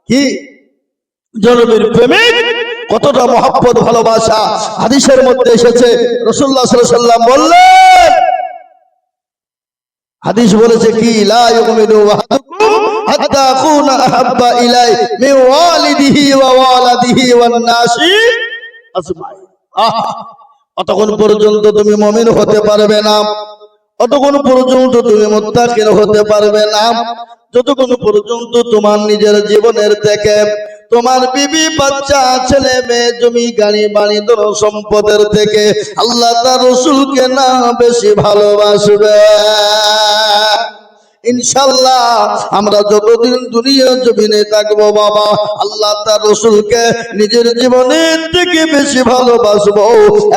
কি জনবীর প্রেমিক, কতটা মহব্বত ভালোবাসা হাদিসের মধ্যে এসেছে। রাসূলুল্লাহ সাল্লাল্লাহু আলাইহি ওয়াসাল্লাম বললেন, হাদিস বলেছে কি, লা ইউমিনু আহাদুকুম হাত্তা আকুনা আহাব্বা ইলাই মিন ওয়ালিদিহি ওয়া ওয়ালাদিহি ওয়ান নাসি আজমাইন। অতক্ষণ পর্যন্ত তুমি মুমিন হতে পারবে না, অতক্ষণ পর্যন্ত তুমি মুত্তাকিন হতে পারবে না, যতক্ষণ পর্যন্ত তোমার নিজের জীবনের থেকে, তোমার বিবি বাচ্চা ছেলে মেয়ে জমি গাড়ি বাড়ি ধন সম্পদের থেকে আল্লাহ তার রাসূলকে না বেশি ভালোবাসবে। ইনশাআল্লাহ আমরা যতদিন দুনিয়া জমিনে থাকবো বাবা, আল্লাহ তার রাসূলকে নিজের জীবনের থেকে বেশি ভালোবাসবো।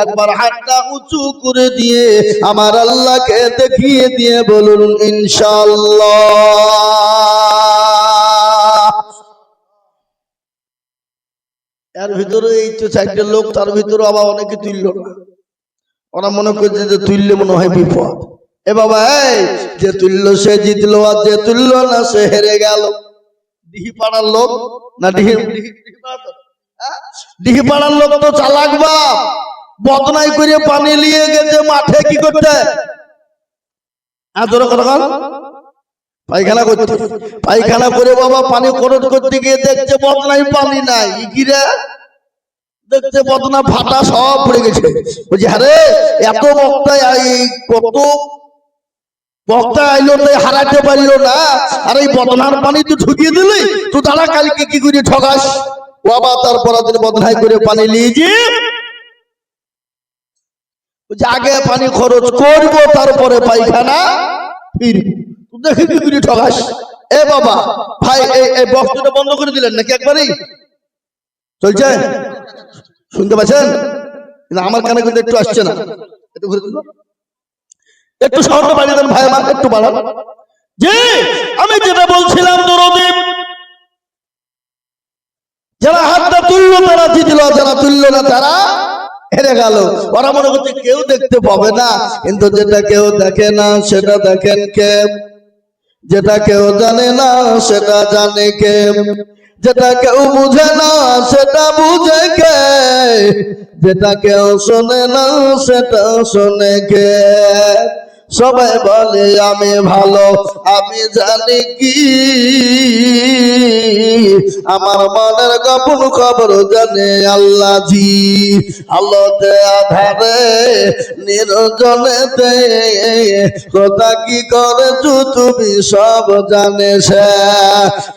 একবার হাতটা উঁচু করে দিয়ে আমার আল্লাহকে দেখিয়ে দিয়ে বলুন ইনশাআল্লাহ। এর ভিতরে এই তো চারটে লোক, তার ভিতরে আবার অনেকে তুলল না। ওরা মনে করছে যে তুললে মনে হয় বিপদ। এ বাবা, এই যে তুলল সে জিতলো, আর যে তুলল না সে হেরে গেল। ডিহি পাড়ার লোক না, ডিহি পাড়ার লোক তো চালাক বাপ, বদনাই করে পানি নিয়ে গেছে মাঠে কি করতে, পায়খানা করতে। পায়খানা করে বাবা পানি খরচ করতে গিয়ে দেখছে বদনাই পানি নাই, ইকিরা দেখছে বদনা ফাটা সব পড়ে গেছে। বলছি আরে এত বক্তা, কত বক্তা আইলো তাই হারাতে পারলো না, আর এই বদনার পানি তুই ঢুকিয়ে দিলি, তুই দাঁড়া কালকে কি করে ঠকাস বাবা। তারপর তিনি বদনাই করে পানি নিয়েছি, আগে পানি খরচ করবো তারপরে পায়খানা ফিরবো, তুই দেখি কি করে ঠকাস। এ বাবা ভাই, এই বক্তটা বন্ধ করে দিলেন নাকি একবারই চলছে? শুনতে পাচ্ছেন? কিন্তু আমার কানে কিন্তু একটু আসছে না, একটু ঘুরে দিল, একটু সাউন্ডটা বাড়িয়ে দেন ভাই আমার, একটু বাড়ান। যে আমি যেটা বলছিলাম, দরদীপ যারা হাতটা তুললো তারা জিতলো, যারা তুললো না তারা হেরে গেল। ওরা মনে করছে কেউ দেখতে পাবে না, কিন্তু যেটা কেউ দেখে না সেটা দেখেন কে, যেটা কেউ জানে না সেটা জানে কে, যেটা কেউ বুঝে না সেটা বুঝে কে, যেটা কেউ শোনে না সেটা শোনে কে। সবাই বলে আমি ভালো, আমি জানি কি, আমার মনের গোপন খবর জানে আল্লাহ জি। আলোতে আধারে নির্জনেতে কথা কি করেছো তুমি সব জানে সে,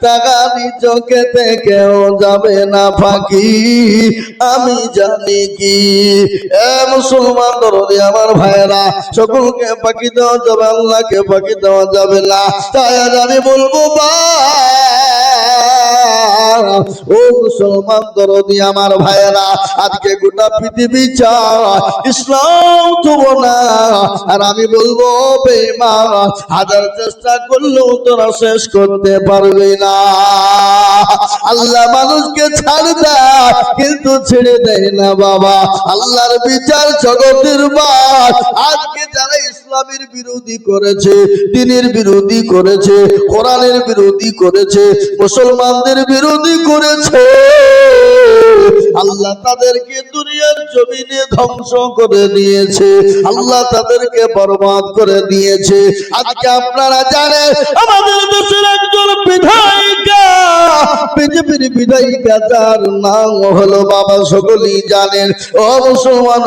তাকানি চোখেতে কেউ যাবে না ফাঁকি, আমি জানি কি। এ মুসলমান দরদি আমার ভাইরা, সকলকে ফাঁকি দেওয়া যাবে, আল্লাহকে ফাঁকি দেওয়া যাবে না। তাই আজ আমি বলবো ও মুসলমান দরদি আমার ভাইরা, আজকে গোটা পৃথিবী চায় ইসলাম তবু না, আর আমি বলবো বেঈমান, হাজার চেষ্টা করলেও তোরা শেষ করতে পারবি না। আল্লাহ মানুষকে ছাড় দেয় কিন্তু ছেড়ে দেয় না বাবা। আল্লাহর বিচার জগতের বাদ। আজকে যারা ইসলামের বিরোধী করেছে, দ্বীনের বিরোধী করেছে, কোরআনের বিরোধী করেছে, মুসলমানদের বিরোধী করেছে, আল্লাহ তাদেরকে দুনিয়ার জমিনে ধ্বংস করে দিয়েছে, আল্লাহ তাদেরকে বরবাদ করে দিয়েছে। আজকে আপনারা জানেন আমাদের দেশের একজন বিধায়িকা, বিজেপির বিধায়িকা, যার নাম হলো বাবা সকলেই জানেন, ও মুসলমান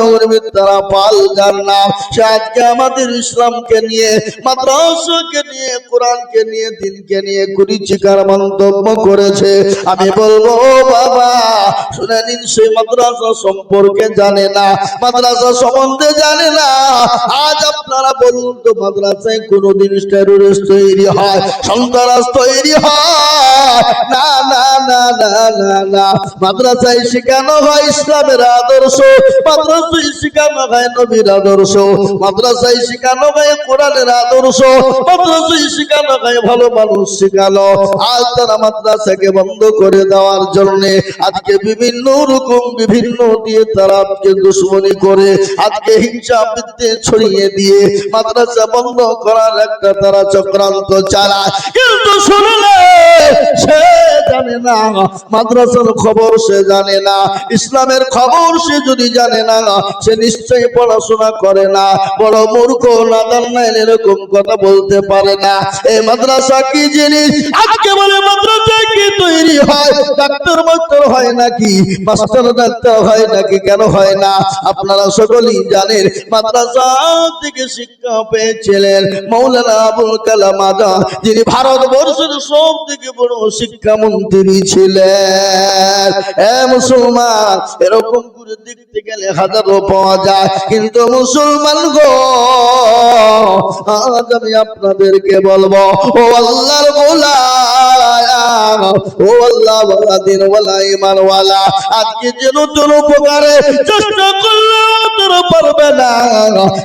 তারা পাল, যার নাম, সে আজকে আমাদের ইসলামকে নিয়ে, মাদ্রাসাকে নিয়ে, কোরআনকে নিয়ে, দ্বীনকে নিয়ে কুরুচিকর মন্তব্য করেছে। আমি বলবো বাবা শুনে নিন, সেই মাদ্রাসা সম্পর্কে জানে না, মাদ্রাসা সম্বন্ধে জানে না। আজ আপনারা বলুন তো, মাদ্রাসায় কোনদিন টেররিস্ট তৈরি হয়, সন্ত্রাস তৈরি হয়? না না না না না, মাদ্রাসায় শেখানো হয় ইসলামের আদর্শ, মাদ্রাসায় শেখানো হয় নবীর আদর্শ, মাদ্রাসায় শেখানো হয় কোরআনের আদর্শ, মাদ্রাসায় শেখানো হয় ভালো মানুষ শেখানো। আজ তারা মাদ্রাসাকে বন্ধ করে দেওয়ার জন্য আজকে বিভিন্ন রকম বিভিন্ন দিয়ে তারা আজকে দুশ্মনী করে, আজকে হিংসা বিদ্বেষ ছড়িয়ে দিয়ে মাদ্রাসা বন্ধ করার একটা তারা চক্রান্ত চালায়। কিন্তু শুনলে সে জানে না মাদ্রাসার খবর, সে জানে না ইসলামের খবর। সে যদি জানে না সে নিশ্চয়ই পড়াশোনা করে না, বড় মূর্খ নাদান নাই, এরকম কথা বলতে পারে না। এই মাদ্রাসা কি জিনিস? আজকে বলে মাদ্রাসা কি তৈরি হয়? ডাক্তার মাস্টার হয় নাকি? মাস্টার ডাক্তার হয় নাকি? কেন হয় না? আপনারা সকলেই জানেন মাদ্রাসা থেকে শিক্ষা পেয়েছিলেন মৌলানা আবুল কালাম আজাদ, যিনি ভারতবর্ষের সব থেকে বড় শিক্ষামন্ত্রী ছিলেন। মুসলমান, এরকম করে দেখতে গেলে হাজারো পাওয়া যায়, কিন্তু মুসলমান গো আজ আমি আপনাদেরকে বলবো, ও আল্লাহর গোলাম, ও আল্লাহ ওয়ালা দিন ওয়ালা ঈমান ওয়ালা, আজকে যে নতুন উপকারে চেষ্টা করলে তারা পারবে না।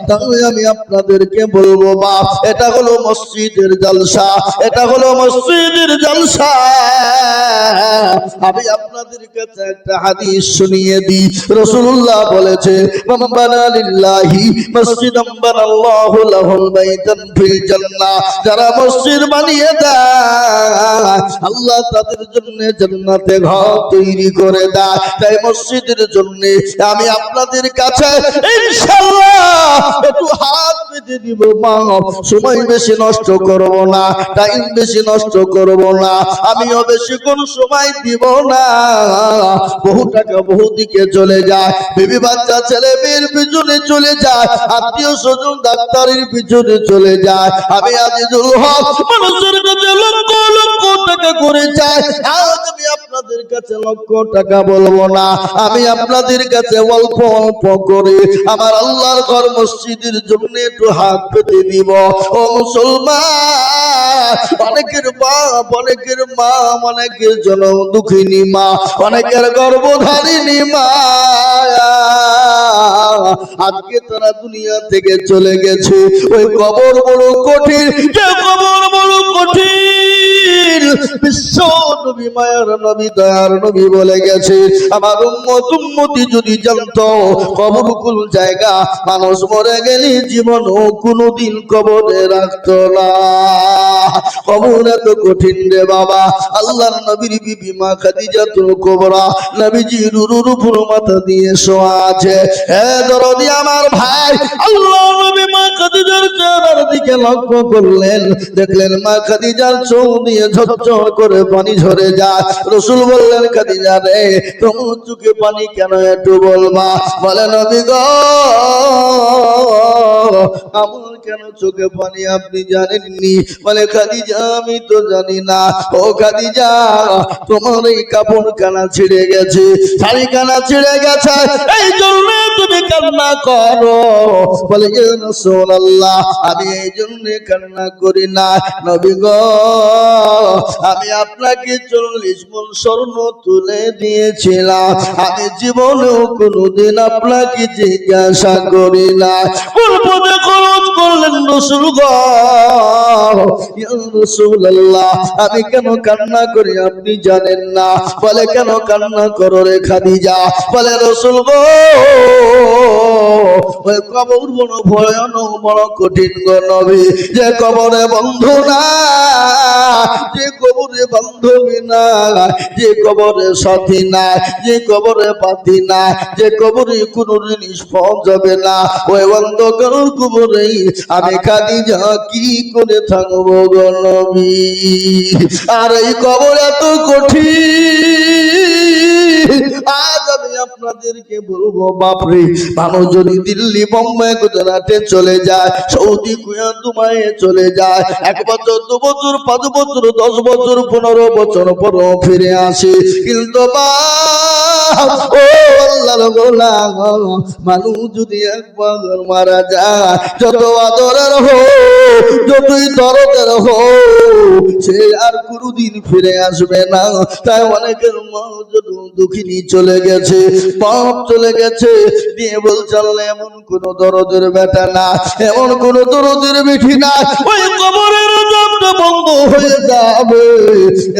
তাই আমি আপনাদেরকে বলবো, বাপ এটা হলো মসজিদের জলসা, এটা হলো মসজিদের জলসা। আমি আপনাদের কাছে একটা হাদিস শুনিয়ে দিই। রাসূলুল্লাহ বলেছে, মান বানা লিল্লাহি মসজিদান বানাল্লাহু লাহুল বাইতান ফিল জান্নাহ, যারা মসজিদ বানিয়ে দেয় আল্লাহ তাদের জন্য জান্নাতে ঘর তৈরি করে দেয়। তাই মসজিদের জন্য আমি আপনাদের কাছে ইনশাআল্লাহ একটু হাত পেতে দিব। বাপ, সময় বেশি নষ্ট করব না, টাইম বেশি নষ্ট করব না, আমিও বেশি কোন সময় দিব না। বহু টাকা বহু দিকে চলে যায়, বিবি বাচ্চা ছেলে মেয়ের পিছনে চলে যায়, আত্মীয় স্বজন ডাক্তারের পিছনে চলে যায়। আমি আজিজুল হক মানুষের কাছে লক্ষ লক্ষ টাকা করে চাই। আজ আমি আপনাদের কাছে লক্ষ টাকা বলবো না, আমি আপনাদের কাছে অল্প অল্প করে আমার আল্লাহর ঘর মসজিদের জন্য একটু হাত পেতে দিব। ও মুসলমান, অনেকের বাপ, অনেকের মা, অনেকের জনম দুঃখিনী মা, অনেকের গর্ভধারিণী মা আজকে তারা দুনিয়া থেকে চলে গেছে। ওই কবর বড় কঠিন, যে কবর বড় কঠিন। বিশ্ব নবী, মায়ার নবী, দয়ার নবী বলে গেছে, আমার উম্মত উম্মতি যদি জানতো কবর কোন জায়গা, মানুষ মরে গেলে জীবনও কোনোদিন কবরে রাখতো না। কবর এত কঠিন রে বাবা। আল্লাহর নবীর বিবি মা খাদিজাতুল কুবরা নবীজির উপর মাথা দিয়ে শোয়া আছে। হে দরদি আমার ভাই, আল্লাহ নবী মা খাদিজার চেহারার দিকে লক্ষ্য করলেন, দেখলেন মা খাদিজার চোখ দিয়ে ঝরঝর করে পানি ঝরে যায়। রাসূল বললেন, খাদিজা রে, তোমার চোখে পানি কেন একটু বলবা? বলে, নবী গো, আমার কেন চোখে পানি আপনি জানেননি? বলে, খাদিজা আমি তো জানি না। ও খাদিজা, তোমার এই কাপড় কানা ছিঁড়ে গেছে, শাড়ি কানা ছিঁড়ে গেছে, এই জন্য তুমি কান্না করো। বলে, ইয়া রাসূলুল্লাহ, আমি এই জন্য কান্না করি না। নবী গো, আমি আপনাকে 40 মণ স্বর্ণ তুলে দিয়েছিলাম, আমি জীবনেও কোনোদিন আপনাকে জিজ্ঞাসা করি না। কোন পদে খরচ করলেন রাসূল গো? ইয়া রাসূলুল্লাহ, আমি কেন কান্না করি আপনি জানেন না? বলে, কেন কান্না করো রে খাদিজা? বলে, রাসূল গো, ওই কবর বড় ভয়ানক, বড় কঠিন গো নবী। যে কবরে বন্ধু না, যে কবরে বান্ধবী না, যে কবরে সাথী না, যে কবরে পাতি না, যে কবরে কোনো জিনিস পাওয়া যাবে না, ওই অন্ধকার কবরে আমি খাদিজা কি করে থাকবো গো নবী? আর এই কবর এত কঠিন। আজ আমি আপনাদেরকে বলবো, বাপরে, মানুষ যদি দিল্লি, বোম্বাই, গুজরাটে চলে যায়, সৌদি, কুয়েত, দুবাইয়ে চলে যায়, 1 বছর, 2 বছর, 5 বছর, 10 বছর, 15 বছর পর ফিরে আসে, কিন্তু ও আল্লাহর গোলাম, মানুষ যদি একবার মারা যায়, যত আদরের হোক, যতই দরদের হোক, সে আর কোনদিন ফিরে আসবে না। তাই অনেকের মা দুঃখিনী চলে গেছে, বাপ চলে গেছে, দিয়ে বলছে আল্লাহ এমন কোন দরদের বেটা না, এমন কোন দরদের বেঠি না, ওই কবরের জবটা বন্ধ হয়ে যাবে,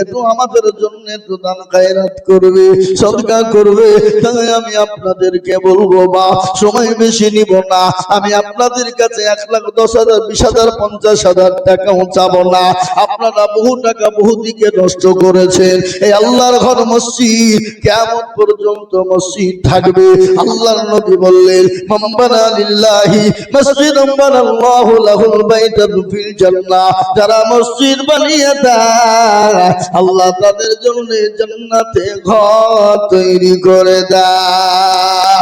একটু আমাদের জন্য একটু দান খায়রাত করবে, সদকা করবে। তাই আমি আপনাদেরকে বলবো, বা সময় বেশি নিব না, আমি আপনাদের কাছে 1,10,000, 20,000, 50,000 টাকাও চাবো না। আপনারা বহু টাকা বহু দিকে নষ্ট করেছেন। এই আল্লাহর ঘর মসজিদ কিয়ামত পর্যন্ত মসজিদ থাকবে। আল্লাহর নবী বললেন, মান বানা লিল্লাহি মসজিদান বানাল্লাহু লাহুল বাইতান ফিল জান্নাহ, যারা মসজিদ বানিয়ে দেয় আল্লাহ তাদের জন্য জান্নাতে ঘর তৈরি করে দেয়।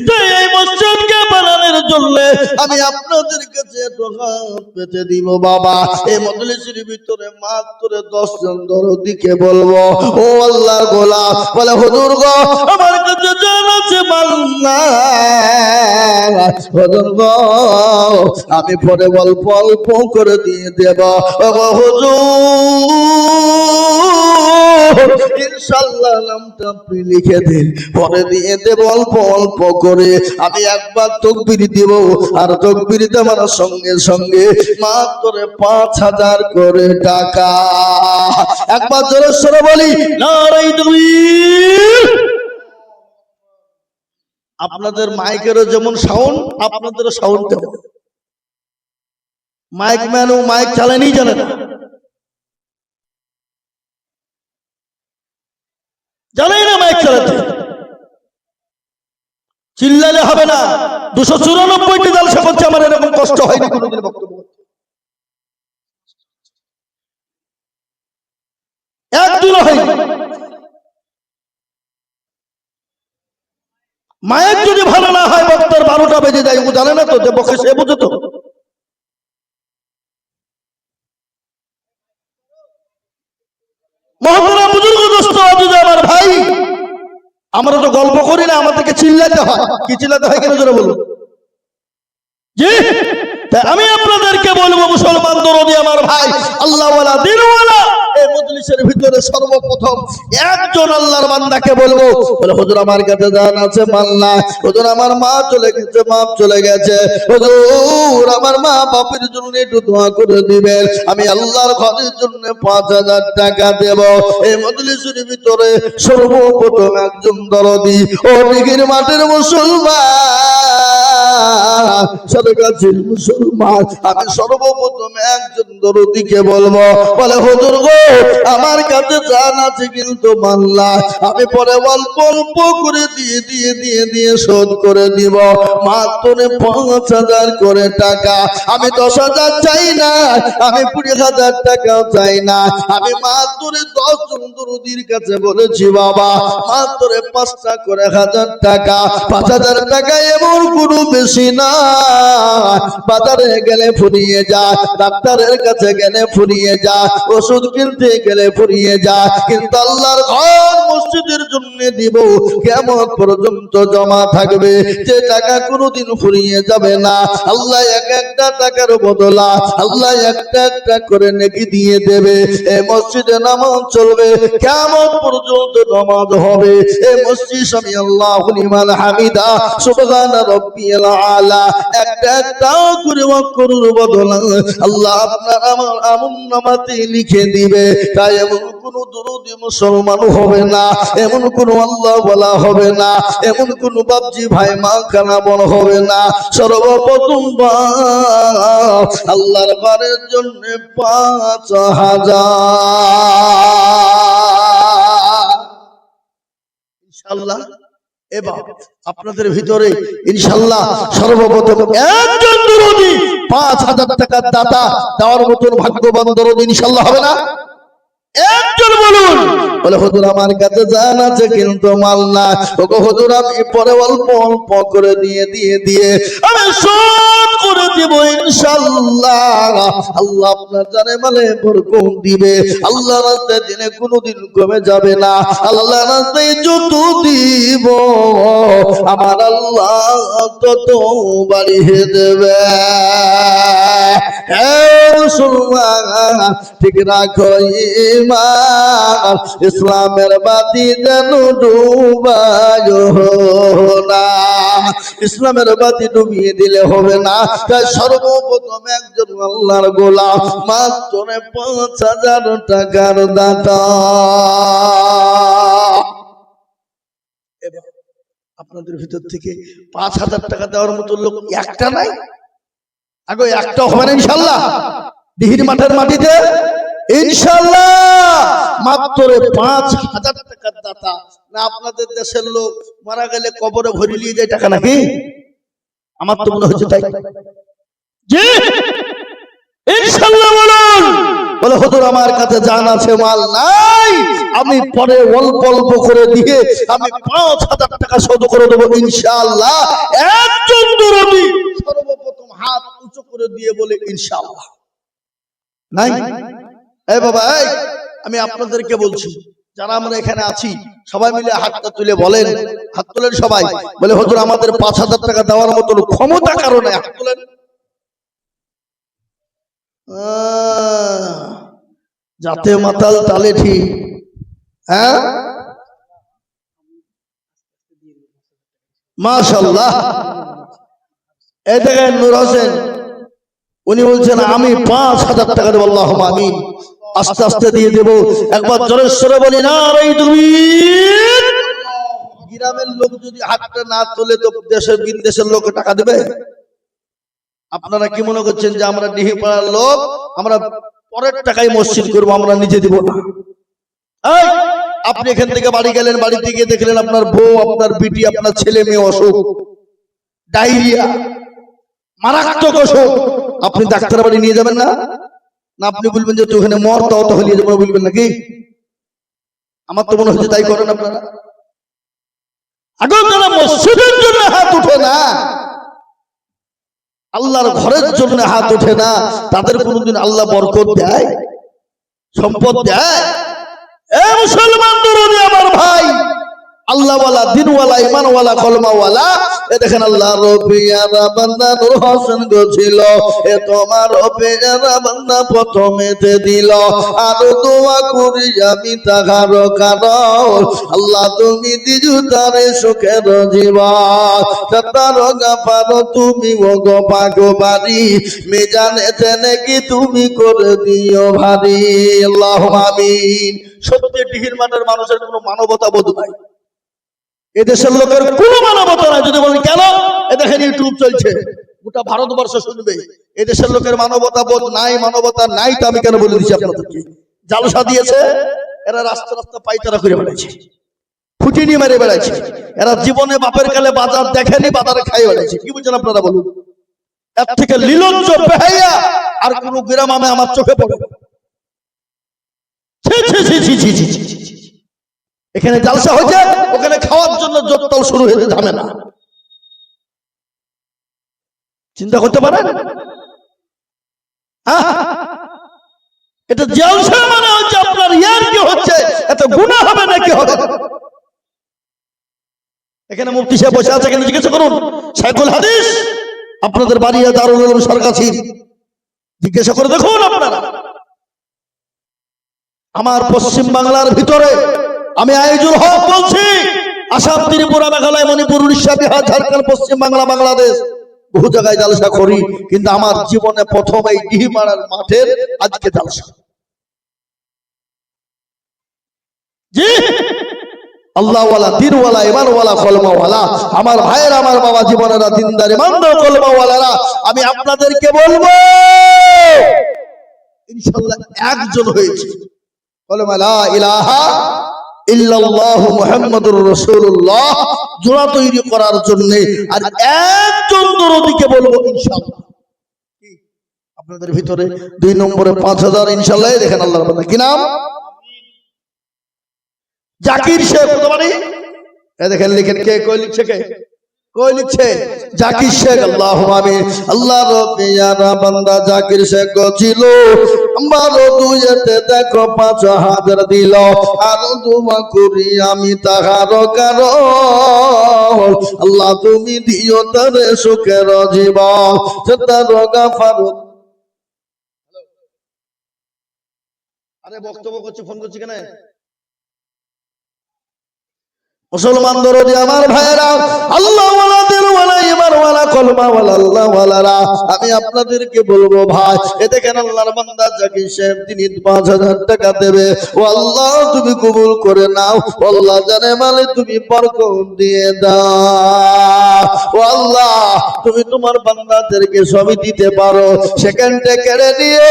তাই এই মসজিদকে বানানোর জন্য আমি আপনাদের কাছে হাত পেতে দিব। বাবা, এই মজলিসের ভিতরে মাত্র 10 জন দরদিকে বলবো, ও আল্লাহর গোলাম, বলে হুজুর গো আমার কাছে জান আছে মাল নাই, হুজুর গো আমি পরে অল্প অল্প করে দিয়ে দেব। ও হুজুর ইনশাআল্লাহ নামটা আপনি লিখে দিন, পরে দিয়ে দেব অল্প অল্প করে। আমি একবার তাকবীর দিব, আর তাকবীর দেওয়ার সঙ্গে সঙ্গে মাত্র 5,000 করে টাকা। একবার জোরে সরে বলি নারায়ে তাকবীর। আপনাদের মাইকেরও যেমন সাউন্ড, আপনাদেরও সাউন্ড দেবো। মাইক ম্যান ও মাইক চালানি জানে না, জানেই না মাইক চালাতে। চিল্লালে হবে না। 294টি জালসা করছে, আমার এরকম কষ্ট হয়নি কোনোদিন বক্তব্য করতে, একদিনও হয়নি। মায়ের যদি ভালো না হয়, বক্তার 12টা বেজে যায়, ও জানে না তো, যে বকে সে বুঝে তো। মহতরা বুজুর্গ দোস্ত আজুজ আমার ভাই, আমরা তো গল্প করি না, আমাদেরকে চিল্লাতে হয়। কি চিল্লাতে হয় কেন জোরে বলুন? জি, তাই আমি আপনাদেরকে বলবো, মুসলমান দরদি আমার ভাই, আল্লাহওয়ালা দিনওয়ালা, এই মজলিসের ভিতরে সর্বপ্রথম একজন আল্লাহর বান্দাকে বলবো, বলে হুজুর আমার কাছে জান আছে মাল নাই, হুজুর আমার মা চলে গেছে, বাপ চলে গেছে, হুজুর আমার মা বাপের জন্য একটু দোয়া করে দিবেন, আমি আল্লাহর ঘরের জন্য 5,000 টাকা দেব। এই মজলিসের ভিতরে সর্বপ্রথম একজন দরদি, ও দিঘির মাঠের মুসলমান, সরকারের মুসলমান, আমি সর্বপ্রথম একজন দরদিকে বলবো, বলে হুজুর গো আমার কাছে জান আছে কিন্তু মাল নাই, আমি পরে অল্প অল্প করে দিয়ে শোধ করে দিব, মাত্র 5,000 করে টাকা। আমি 10,000 চাই না, আমি 20,000 টাকাও চাই না, আমি মাত্র 10 জন দরদির কাছে বলেছি, বাবা মাত্র 5টা করে 1,000 টাকা। 5,000 টাকা এমন কোনো বেশি না, বাজারে গেলে ফুরিয়ে যায়, ডাক্তারের কাছে গেলে ফুরিয়ে যায়, ওষুধ কিনতে গেলে ফুরিয়ে যায়, কিন্তু আল্লাহর ঘর মসজিদের জন্য দিব, কিয়ামত পর্যন্ত জমা থাকবে, যে টাকা কোনোদিন ফুরিয়ে যাবে না। আল্লাহ এক একটা টাকার বদলা আল্লাহ একটা একটা করে নেকি দিয়ে দেবে। এই মসজিদে নামাজ চলবে, কিয়ামত পর্যন্ত নামাজ হবে। এই মসজিদ আমি আল্লাহু লিমান হামিদা সুবহানা রাব্বিয়াল আলা একটা একটা করে ওয়াক্তর বদলা আল্লাহ আপনার আমার আমল নামাতে লিখে দিবে। তাই এমন কোন দরদি মুসলমান হবে না, এমন কোন আল্লাহ বলা হবে না, এমন কোন বাপজি ভাই মা খানা বল হবে না। সর্বপ্রথম আল্লাহর ঘরের জন্য 5,000 ইনশাআল্লাহ। এবার আপনাদের ভিতরে ইনশাআল্লাহ সর্বপ্রথম একজন দরদি 5,000 টাকার দাতা দেওয়ার মতন ভাগ্যবান দরদি ইনশাআল্লাহ হবে না? একজন বলুন। বলে হুজুর আমার কাছে জান আছে কিন্তু মাল না। ওগো হুজুর আমি পরে অল্প অল্প করে দিয়ে আমি শোধ করে দিব ইনশাআল্লাহ। আল্লাহ আপনার জানে মালে বরকত দিবে। আল্লাহ রাস্তায় দিনে কোনোদিন কমে যাবে না। আল্লাহ রাস্তায় যত দিব আমার আল্লাহ তত বাড়িয়ে দেবে। ঠিক রাখো ঈমান, ইসলামের বাতি যেন ডুবায় না। ইসলামের বাতি ডুবিয়ে দিলে হবে না। তাই সর্বপ্রথম একজন আল্লাহর গোলাম মাত্র ৫,০০০ টাকার দাতা। আপনাদের ভিতর থেকে ৫,০০০ টাকা দেওয়ার মতো লোক একটা নাই? আগে একটা হবে না ইনশাআল্লাহ? দিহির মাঠের মাটিতে ইনশাআল্লাহ মাত্র ৫,০০০ টাকার দাতা। না আপনাদের দেশের লোক মারা গেলে কবরে ভরে নিয়ে যায় টাকা নাকি? আমার তো মনে হচ্ছে তাই। জি ইনশাআল্লাহ বলুন। বলে হুজুর আমার কাছে জান আছে মাল নাই, আমি পরে অল্প অল্প করে দিয়ে আমি ৫,০০০ টাকা শোধ করে দেবো ইনশাআল্লাহ। একজন দরদি সর্বপ্রথম হাত উঁচু করে দিয়ে বলে ইনশাআল্লাহ। নাই? এই বাবা এই আমি আপনাদেরকে বলছি, যারা আমরা এখানে আছি সবাই মিলে হাতটা তুলে বলেন, হাত তোলেন সবাই। বলে হুজুর আমাদের ৫,০০০ টাকা দেওয়ার মতো ক্ষমতা কারণে হাত তোলেন। যাতে মাতাল তালে ঠিক। হ্যাঁ মাশাআল্লাহ। এই দেখেন নূর হোসেন, উনি বলছেন আমি ৫,০০০ টাকা দেবো। আল্লাহুম্মা আমিন। আস্তে আস্তে দিয়ে দেবো। একবার জোরে সরে বলি না এই তাকবীর। গ্রামের লোক যদি হাতটা না তোলে তো দেশের বিদেশের লোক টাকা দেবে? আপনারা কি মনে করছেন যে আমরা ডিহিপাড়ার লোক আমরা পরের টাকায় মসজিদ করবো, আমরা নিজে দিব না? আপনি এখান থেকে বাড়ি গেলেন, বাড়িতে গিয়ে দেখলেন আপনার বউ, আপনার বিটি, আপনার ছেলে মেয়ে অসুখ, ডায়রিয়া, মারাত্মক অসুখ, আপনি ডাক্তার বাড়ি নিয়ে যাবেন না? না আপনি বলবেন যে তুই ওখানে মর, তাও তো হলিয়ে যাবো বলবেন নাকি? আমার তো মনে হচ্ছে তাই করেন আপনারা। আগে যারা মসজিদের জন্য হাত উঠে না, আল্লাহর ঘরের জন্য হাত ওঠে না, তাদের কোনদিন আল্লাহ বরকত দেয়, সম্পদ দেয়? এ মুসলমান দরদি আমার ভাই, আল্লাহওয়ালা, দিনওয়ালা, ইমানওয়ালা, কলমাওয়ালা, এ দেখেন আল্লাহ রবিয়ারা বান্দা নূর হোসেন গছিল, এ তোমার রবিয়ারা বান্দা প্রথমেতে দিল। আর দোয়া করি আমি তাহার কারণ আল্লাহ তুমি দিজু তারে সুখের জীবন, তার গাফার তুমি ও গো পাগবাড়ি, মিজানেতে নাকি তুমি করে দিও ভারী। আল্লাহুম্মা আমিন। সত্যি ডিহির মাঠের মানুষের কোনো মানবতা বোধ নাই, এদেশের লোকের কোন মানবতা নাই। যদি বলেন কেন, এ দেখেন ইউটিউব চলছে, গোটা ভারতবর্ষ শুনবে। এদেশের লোকের মানবতা বোধ নাই, মানবতা নাই তো আমি কেন বলে দিচ্ছি আপনাদেরকে। জালসা দিয়েছে, এরা রাস্তা রাস্তা পাইতারা করে বেড়াচ্ছে, ফুটিনি মেরে বেড়াচ্ছে। এরা জীবনে বাপের কালে বাজার দেখেনি, বাজারে খাই বেড়াচ্ছে। কি বুঝছেন আপনারা বলুন? এর থেকে লীলজ্জ বেহাইয়া আর কোন গ্রাম আমি আমার চোখে পড়ে। এখানে জালসা হয়েছে, ওখানে খাওয়ার জন্য জোরতাল শুরু হয়েছে, ঝামেলা। চিন্তা করতে পারেন? এটা জালসা মানে হচ্ছে আপনার ইয়ার কি হচ্ছে, এত গুনাহ হবে নাকি হবে? এখানে মুফতি সাহেব বসে আছে, এখানে জিজ্ঞাসা করুন শাইখুল হাদিস আপনাদের বাড়ি দারুল উলুম সরকাছি, জিজ্ঞাসা করে দেখুন আপনারা। আমার পশ্চিম বাংলার ভিতরে আমি আইজুল হক বলছি, আসাম, ত্রিপুরা, মেঘালয়, মণিপুর, উড়িষ্যা, বিহার, ঝাড়খণ্ড, পশ্চিম বাংলা, বাংলাদেশ, বহু জায়গায় জালসা করি, কিন্তু আমার জীবনে প্রথম এই ডিহিমারার মাঠের আজকে জালসা। জি আল্লাহওয়ালা, দিনওয়ালা, ইমানওয়ালা, কলমাওয়ালা আমার ভাইয়েরা, আমার বাবা জীবনেরা, দিনদার, ইমানদার, কলমাওয়ালারা, আমি আপনাদেরকে বলবো ইনশাআল্লাহ একজন হয়েছে কলমা লা ইলাহা ইল্লাল্লাহু মুহাম্মাদুর রাসূলুল্লাহ জোড়া তৈরি করার জন্য। আর একজন দরদিকে বলবো ইনশাআল্লাহ আপনাদের ভিতরে 2 নম্বরে 5000 ইনশাআল্লাহ। দেখেন আল্লাহর বান্দা কি নাম? জাকির শেখ তোমারই এ দেখেন লিখেন কে কই লিখছে কে কই লিখছে জাকির শেখ আল্লাহুম্মা আমিন আল্লাহ রাব্বি ইয়ারা বান্দা জাকির শেখ ছিল আমার দুইতে দেখো 5000 দিল আর দোয়া করি আমি তাহার কারণ আল্লাহ তুমি দিও তারে সুখের জীবন তার গাফার আরে বক্তব্য করছি ফোন করছি কেন মুসলমান দরদি আমার ভাইরা আল্লাহ ওয়ালাদের ওয়ালা ইমান ওয়ালা কলমা ওয়ালা আল্লাহ ওয়ালারা আমি আপনাদেরকে বলবো ভাই এ দেখেন আল্লাহর বান্দা জাকির সাহেব তিনি 5000 টাকা দেবে ও আল্লাহ তুমি কবুল করে নাও আল্লাহ জানে মানে তুমি বরকত দিয়ে দাও ও আল্লাহ তুমি তোমার বান্দাদেরকে সবই দিতে পারো সেকেন্ডে কেড়ে নিয়ে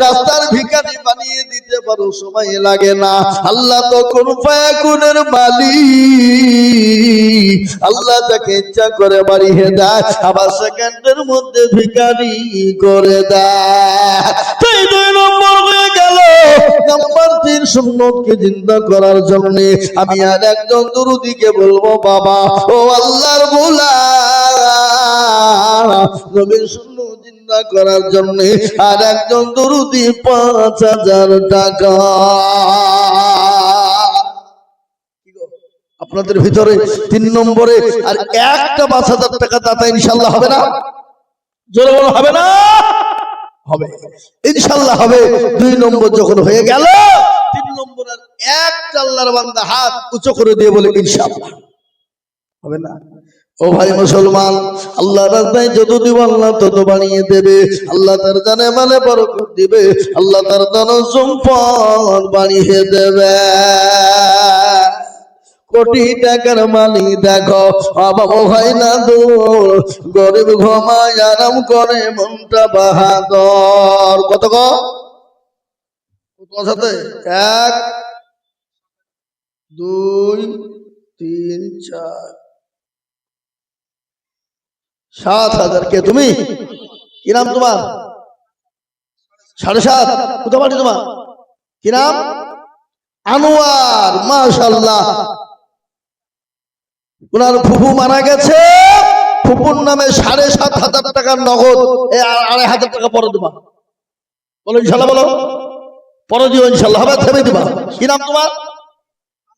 রাস্তার ভিখারি বানিয়ে দিতে পারো সময় লাগে না আল্লাহ তো কোন ফায়াকুনের মালিক আল্লাহ তাকে ইচ্ছা করে বাড়িয়ে দেয় আবার সেকেন্ডের মধ্যে ভিখারি করে দেয় তাই 2 নম্বর হয়ে গেল নাম্বার 3 সুন্নতকে জিন্দা করার জন্য আমি আর একজন দুরুদিকে বলবো বাবা ও আল্লাহর গোলাম নবীর সুন্নাত জিন্দা করার জন্য আর একজন দুরুদি 5000 টাকা আপনাদের ভিতরে 3 নম্বরে আর একটা 5000 টাকা দাতা ইনশাআল্লাহ হবে না জোরে বলো হবে না হবে ইনশাআল্লাহ হবে 2 নম্বর যখন হয়ে গেল 3 নম্বর আর একটা আল্লাহর বান্দা হাত উঁচু করে দিয়ে বলে ইনশাআল্লাহ হবে না ও ভাই মুসলমান আল্লাহর রাস্তায় যত দিব আল্লাহ তত বানিয়ে দেবে আল্লাহ তার জানে মানে বরকত দিবে আল্লাহ তার ধন সম্পদ বানিয়ে দেবে কোটি টাকার মালিক দেখো বাবা হয় না দূর গরিব ঘুমায় আরাম করে মনটা বাহাদুর কত গো সাথে 1 2 3 4 7,000 কে তুমি কি নাম তোমার 7.5 কোথা বাড়ি তোমার কি নাম আনোয়ার মাশাআল্লাহ ওনার ফুফু মারা গেছে ফুফুর নামে 7,500 টাকার নগদ 2,500 টাকা পরে দেবা বলো ইনশাআল্লাহ বলো পরে দিও ইনশাআল্লাহ হবে থেমে দিবা কি নাম তোমার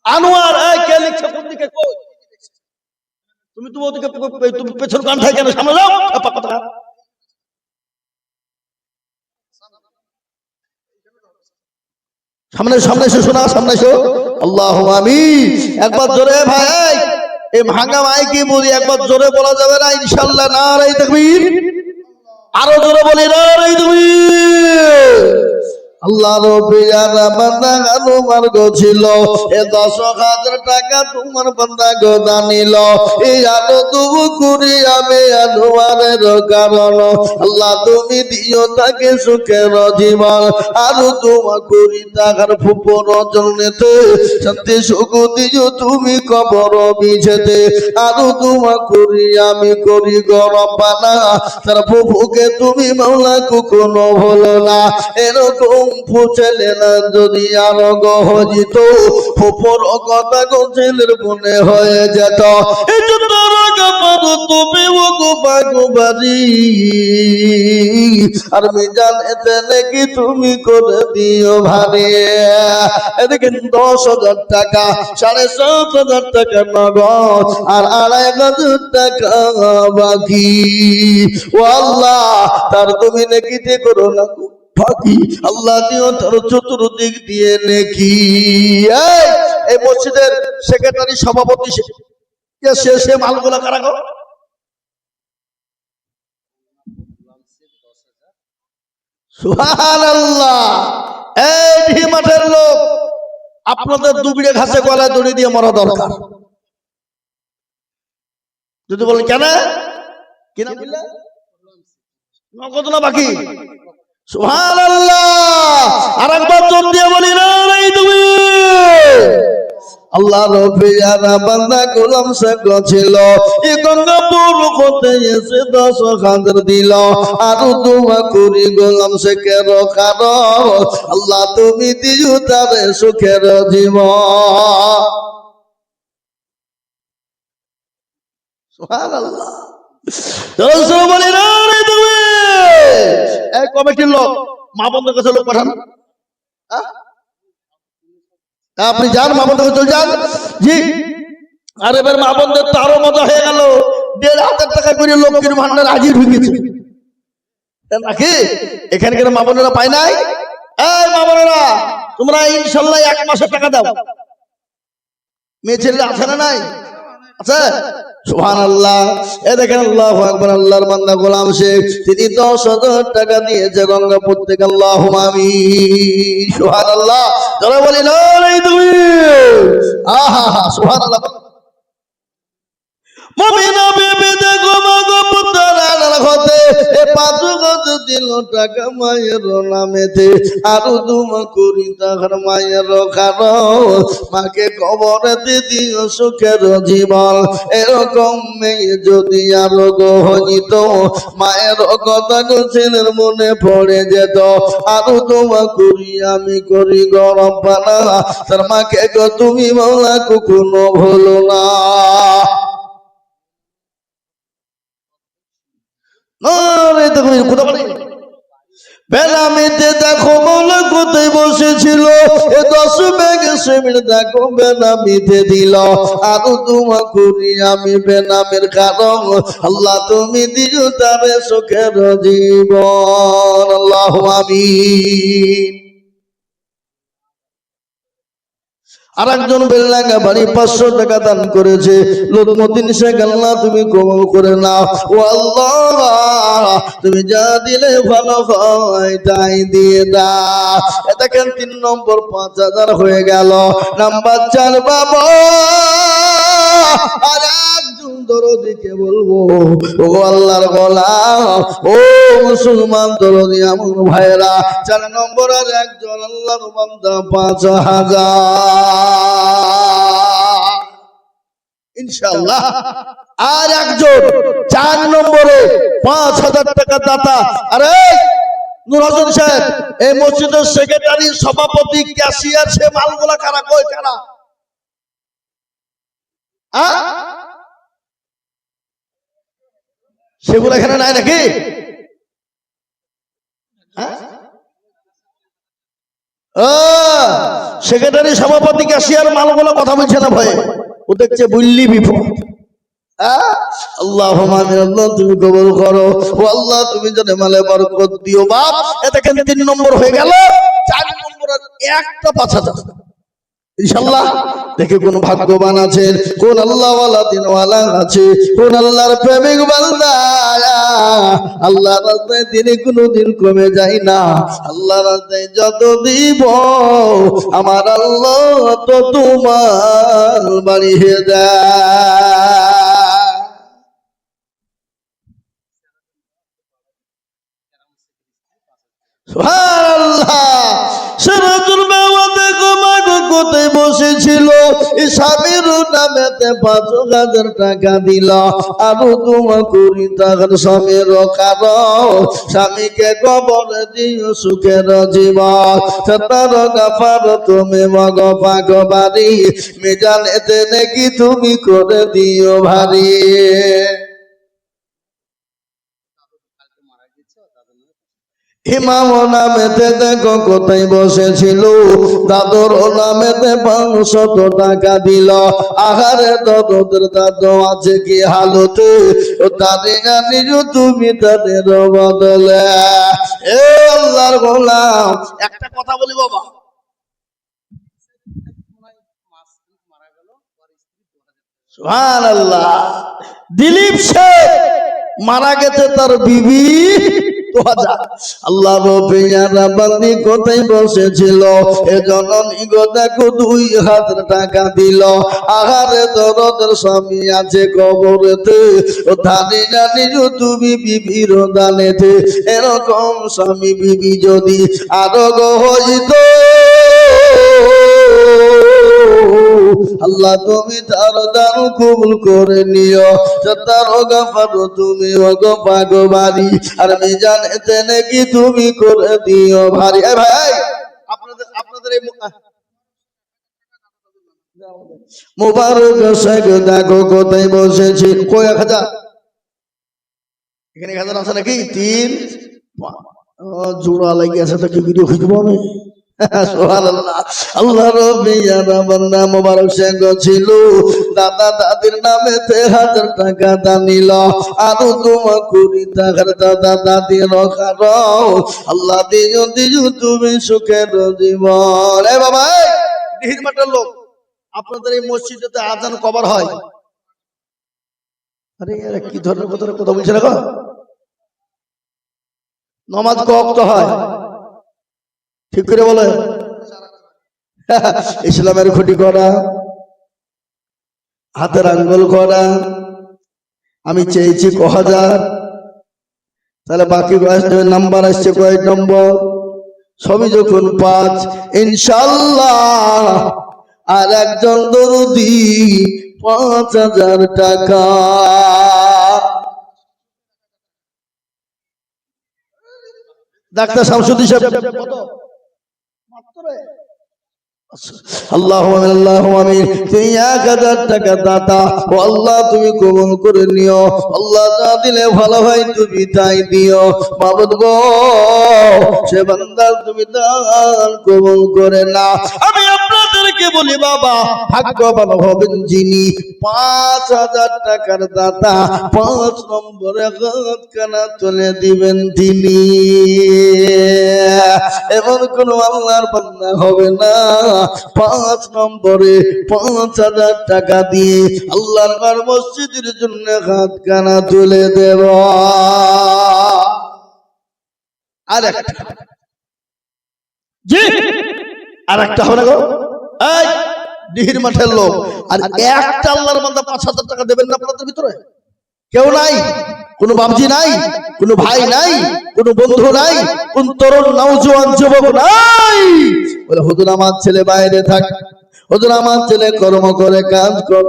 আনোয়ার এই কে লিখছে কোন দিকে কই তুমি তো ওদিকে তুমি পেছন কান থাকে কেন সামনে যাও কথা সামনে সামনে এসো শোনা সামনে এসো আল্লাহুম্মা আমিন একবার জোরে ভাই এই ভাঙা মাইকে বলি একবার জোরে বলা যাবে না ইনশাআল্লাহ নারে তাকবীর আরো জোরে বলি নারে তাকবীর আল্লাহ রাব্বি ইয়ারা বান্দা আনোয়ার গো ছিল এ 10,000 টাকা তোমার বান্দা গো দানিল এই আলো তবু করি আমি আনোয়ারের কারণ আল্লাহ তুমি দিও তাকে সুখের জীবন আর তোমা করি তাহার ফুপুর জন্যতে শান্তি সুখ দিও তুমি কবর বিছেতে আর তোমা করি আমি করি গো রব্বানা তার ফুপুকে তুমি মাওলা কখনো ভুলো না এরকম ফুচলে না যদি আরো গহজিত ফুপুর কথা গোছেলের মনে হয়ে যেত তুমি আর মিজান এতে নাকি তুমি করে দিও ভারে এদিকে 10,000 টাকা 7,500 টাকা নগদ আর 2,500 টাকা বাকি ও আল্লাহ তার তুমি নাকি তে করো না বাকি আল্লাহ দিও তার চতুর্দিক দিয়ে নাকি এই মসজিদের সেক্রেটারি সভাপতি সে মালগুলা কারা গো সুবহানাল্লাহ এই মাঠের লোক আপনাদের 2 বিঘা ঘাসে গলায় দড়ি দিয়ে মরা দরকার যদি বলেন কেন কি না বললে নগদ না বাকি সুবহানাল্লাহ আরেকবার জোর দিয়ে বলি না তুমি আল্লাহর পেয়ারা বান্দা গোলাম শেখ ছিল এ গঙ্গাপুর হতে এসে 10,000 দিল আর দোয়া করি গোলাম শেখের কারণ আল্লাহ তুমি দিও তারে সুখের জীবন। সুবহানাল্লাহ। বলি না রে তুমি এই কমিটির লোক মা বন্ধের কাছে লোক পাঠান, আপনি যান মা বন্ধের চলে যান। জি আর এবার মা বন্ধের তো আরো মজা হয়ে গেল, 1,500 টাকা করে লক্ষ্মীর ভান্ডার হাজির হয়ে গেছে নাকি? এখানকার মা বোনেরা পায় নাই? এই মা বোনেরা তোমরা ইনশাল্লাহ 1 মাসের টাকা দাও। মেয়ে ছেলে আছে না নাই? আছে। সুবহানাল্লাহ। এ দেখেন আল্লাহু আকবার। আল্লাহর বান্দা গোলাম শেখ তিনি 10,000 টাকা দিয়েছে গঙ্গাপুর থেকে। আল্লাহুম্মা আমিন। সুবহানাল্লাহ। যারা বলি না রে তুমি আহা সুবহানাল্লাহ। মুমিনা বিবি দেখো মাগো পুত্রার হতে এ 5 গজ দিল টাকা মায়ের নামেতে আর দুমা করি তাহার মায়ের কারণ মাকে কবরেতে দিও সুখের জীবন। এরকম মেয়ে যদি আরো গহনিত মায়ের কথা ছেলের মনে পড়ে যেত আর দুমা করি আমি করি গরম পানা তার মাকে গো তুমি মৌলা কখনো ভুলো না। বেনামিতে দেখো বলে কোথায় বসেছিল এ 10 ব্যাগ সিমেন্ট দেখো বেনামিতে দিল আর তোমা করি আমি বেনামের কারণ আল্লাহ তুমি দিও তারে সুখের জীবন। আল্লাহুম্মা আমিন। আর একজন বেলডাঙ্গা বাড়ি 500 টাকা দান করেছে। লুৎফুদ্দিন শেখ আল্লাহ তুমি কবুল করে নাও। ও আল্লাহ তুমি যা দিলে ভালো হয় তাই দিয়ে দাও। দেখেন 3 নম্বর 5,000 হয়ে গেল। নাম্বার 4 বাবা আর একজন দরদিকে বলবো ও আল্লাহর গোলাম ও মুসলমান দরদি আমার ভাইরা 4 নম্বর আর একজন আল্লাহর বান্দা 5,000 ইনশাআল্লাহ। আর একজন 4 নম্বরে 5,000 টাকা দাতা। আরে নূর হোসেন সাহেব এই মসজিদের সেক্রেটারি সভাপতি ক্যাশিয়ার সে মালগুলা কারা কই কারা? সেগুলো এখানে নাই নাকি? সেক্রেটারি সভাপতি ক্যাশিয়ার মালগুলো কথা বলছে না ভয়ে, ও দেখছে বুল্লি বিপদ। আল্লাহুম্মা আমিন। আল্লাহ তুমি কবুল করো। ও আল্লাহ তুমি জানে মালে বরকত দিও বাপ। এ দেখেন 3 নম্বর হয়ে গেল। 4 নম্বর আর একটা 5,000 ইনশাআল্লাহ। দেখে কোন ভাগ্যবান আছেন, কোন আল্লাহওয়ালা দিনওয়ালা আছে, কোন আল্লাহর প্রেমিক বান্দা আল্লাহর রাস্তায় দিনে কোনদিন কমে যায় না। আল্লাহর রাস্তায় যত দিব আমার আল্লাহ তো তোমার বাড়িয়ে দেয়। সুবহানাল্লাহ। সিরাজুল বাওয়া দেখো মাগো কোথায় বসেছিল স্বামীর নামেতে 5,000 টাকা দিল আর তোমা করি তাহার স্বামীর কারণ স্বামীকে কবরে দিও সুখের জীবন। তার গাফার তুমি মগ পাগ বাড়ি মিজানেতে নাকি তুমি করে দিও ভারী। ইমাম নামেতে দেখো কোথায় বসেছিল দাদর নামেতে 500 টাকা দিল। আহারে দাদুদের দাদু আছে কি হালতে তাদের নিজ তুমি তাদের বদলে। এ আল্লাহর গোলাম একটা কথা বলি বাবা, সুবহানাল্লাহ। দিলীপ শেখ মারা গেছে তার বিবি 2,000। আল্লাহ পেয়ারা বান্দি কোথায় বসেছিল এ জননী গো দেখো 2,000 টাকা দিল। আহারে দরদের স্বামী আছে কবরেতে ও ধানি জানি তুমি বিবির দানেতে। এরকম স্বামী বিবি যদি আরো গো হইতো আল্লাহ তুমি তার দান কবুল করে নিও। তার গাফারু তুমি ওগো পাগবাড়ি আর মিজানেতে নাকি তুমি করে দিও ভারী। এ ভাই আপনাদের এই মুবারক শেখ দেখো কোথায় বসেছি। কই 1000 এখানে 1000 আছে নাকি? 3 জোড়া লাগি আছে তো কি ভিডিও খিচব আমি। সুবহানাল্লাহ। আল্লাহ রবিয়ারা বান্দা মুবারক শেখ ছিল, দাদা দাদির নামেতে 1000 টাকা দানিল আর তোমা 20 টাকার দাদা দাদি রাখো। আল্লাহ দিও দিও তুমি সুখের জীবন। এ বাবা দিহির মাঠের লোক, আপনাদের এই মসজিদে আজান কবার হয়? আরে কি ধরনের কথা বলছে না? নামাজ কত হয় ঠিক করে বলে? ইসলামের খুঁটি করা, হাতের আঙ্গুল করা। আমি চেয়েছি 1000, তাহলে বাকি নাম্বার আসছে কয় নম্বর? সবই যখন 5, ইনশাআল্লাহ আর একজন দরদি 5000 টাকা। ডাক্তার শামসুদ্দিন সাহেব কত? আল্লাহু আমিন। 1000 টাকা দাতা ও আল্লাহ তুমি কবুল করে নিও। আল্লাহ যা দিলে ভালো হয় তুমি তাই দিও মাবুদ গো। সে বান্দা তুমি দান কবুল করে না। আমি আপনাদেরকে বলি বাবা, ভাগ্যবান হবেন যিনি 5000 টাকার দাতা 5 নম্বরে হাত কানা তুলে দিবেন তিনি। এমন কোন আল্লাহর বান্দা হবে না 5 নম্বরে 5000 টাকা দিয়ে আল্লাহর মসজিদের জন্য হাত কানা তুলে দেব। আর একটা হবে না গো, এই দিহির মাঠের লোক। আর একটা আল্লাহর বান্দা 5000 টাকা দেবেন না আপনাদের ভিতরে? কেউ নাই? কোন বাপজি নাই? কোন ভাই নাই? কোন বন্ধু নাই? কোন তরুণ নওজোয়ান যুবক নাই? বলে হুজুর আমার ছেলে বাইরে থাক, হুজুর আমার ছেলে কর্ম করে কাজ কর,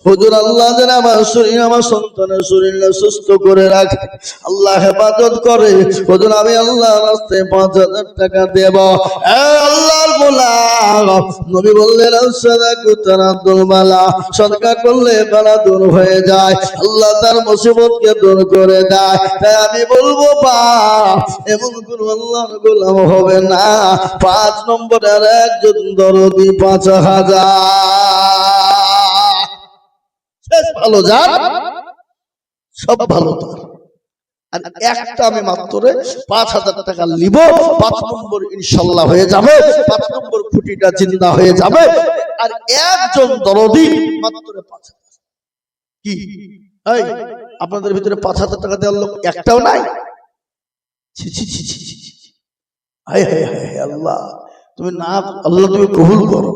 হুজুর আল্লাহ যেন আমার শরীর আমার সন্তানের শরীর সুস্থ করে রাখে, আল্লাহ হেফাজত করে। হুজুর আমি আল্লাহর রাস্তায় 5000 টাকা দেব। আল্লাহর গোলাম নবী বললেন সাদাকু তারাদুল বালা, সদকা করলে বালা দূর হয়ে যায়, আল্লাহ তার মুসিবতকে দূর করে দেয়। তাই আমি বলবো বাপ, এমন কোন আল্লাহর গোলাম হবে না 5 নম্বরের একজন দরদি 5000। ভালো যান সব ভালো তার। আর একটা আমি মাত্র 5000 টাকা নিব, 5 নম্বর ইনশাআল্লাহ হয়ে যাবে, 5 নম্বর খুঁটিটা জিন্দা হয়ে যাবে। আর একজন দরদি মাত্র 5000। কি এই আপনাদের ভিতরে 5000 টাকা দেওয়ার লোক একটাও নাই? ছি ছি ছি ছি ছি। হায় হায় হায় আল্লাহ, তুমি না, আল্লাহ তুমি কবুল করো,